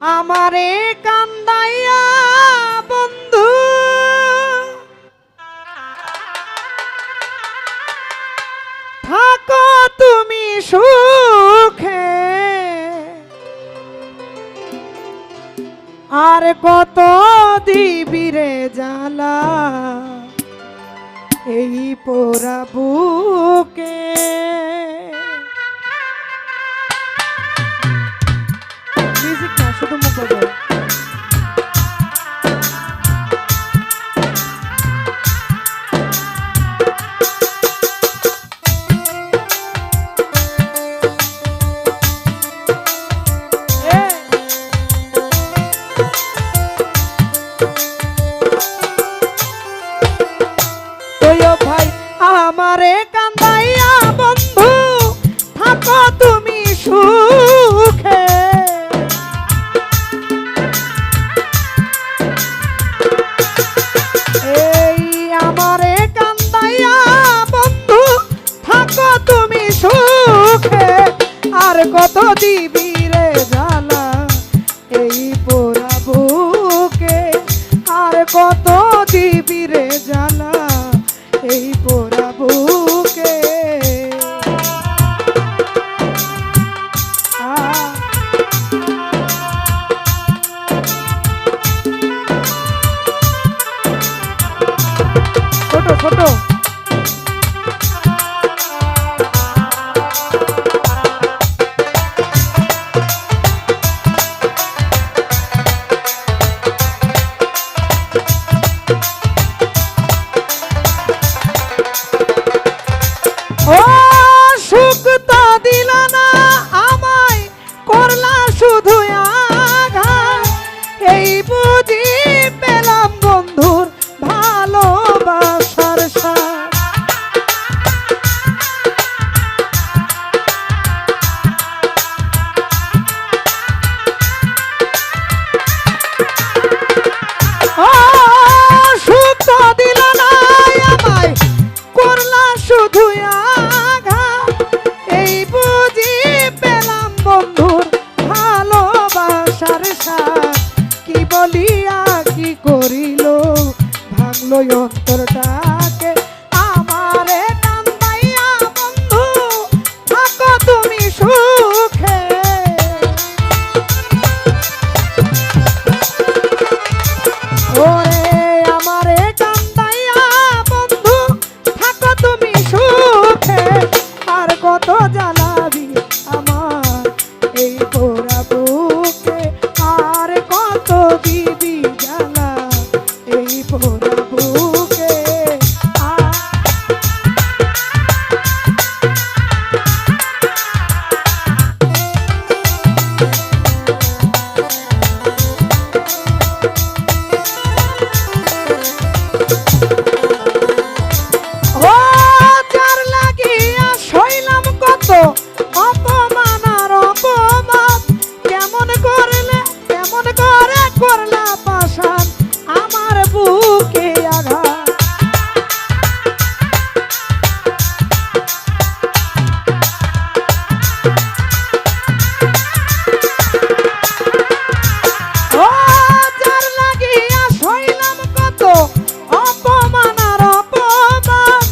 আমারে কান্দাইয়া বন্ধু থাকো তুমি সুখে, আর কত দিবি রে জ্বালা এই পোড়া বুকে। মিউজিক না, শুধু মুখ বাজাও। আমারে কান্দাইয়া বন্ধু থাকো তুমি সুখে, এই আমারে কান্দাইয়া বন্ধু থাকো তুমি সুখে, আর কত দিবি রে জ্বালা এই পোড়া বুকে, আর কত দিবি রে জ্বালা এই পোড়া বুকে। ছোট ছোট অন্তরটাকে আমারে কান্দাইয়া বন্ধু থাকো তুমি সুখে, ওরে আমারে কান্দাইয়া বন্ধু থাকো তুমি সুখে, আর কত জ্বালাবি আমার এই পোড়া বুকে, আর কত দিবি জ্বালা এই পোড়া অপমান আর অপমান, কেমন করলে কেমন করে করলা পাশান আমার বুকে আঘাত। ও যার লাগিয়া সইলাম কত অপমান আর অপমান,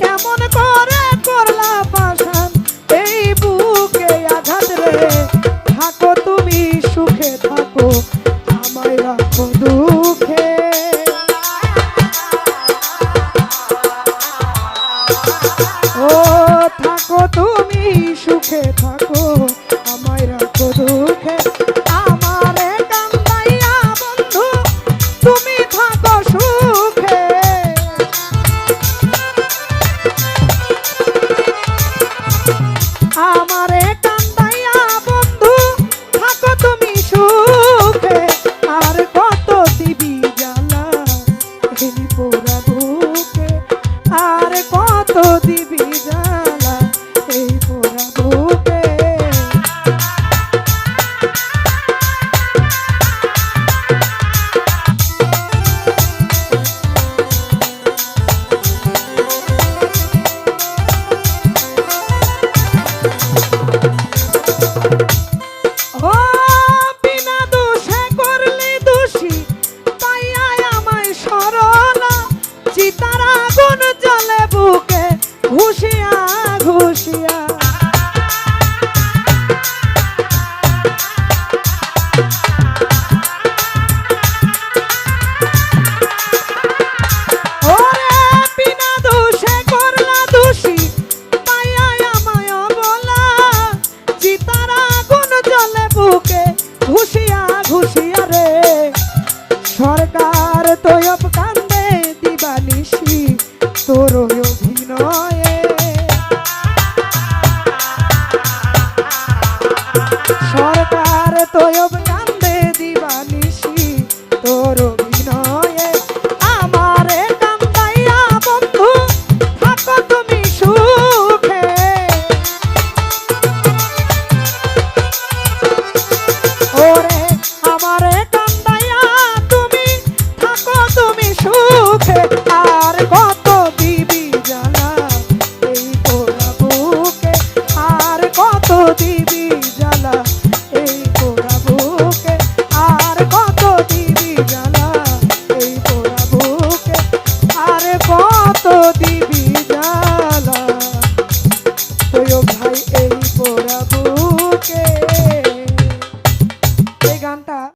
কেমন করে করলা পাশান এই বুকে আঘাত রে। থাকো তুমি সুখে থাকো আমায় রাখো দুঃখে, ও থাকো তুমি সুখে থাকো আমায় রাখো দুঃখে, আমারে কান্দাইয়া বন্ধু তুমি থাকো সুখে। আমারে কান্দাইয়া বন্ধু থাকো তুমি সুখে, আর কত দিবি ওরে বিনা দোষে করলা দোষী পাইয়া আমায় বলা চিতার আগুন জ্বলে বুকে ঘুষিয়া ঘুষিয়া রে সরকার তৈব কান্দে দিবানিসি তোর অভিনয়ে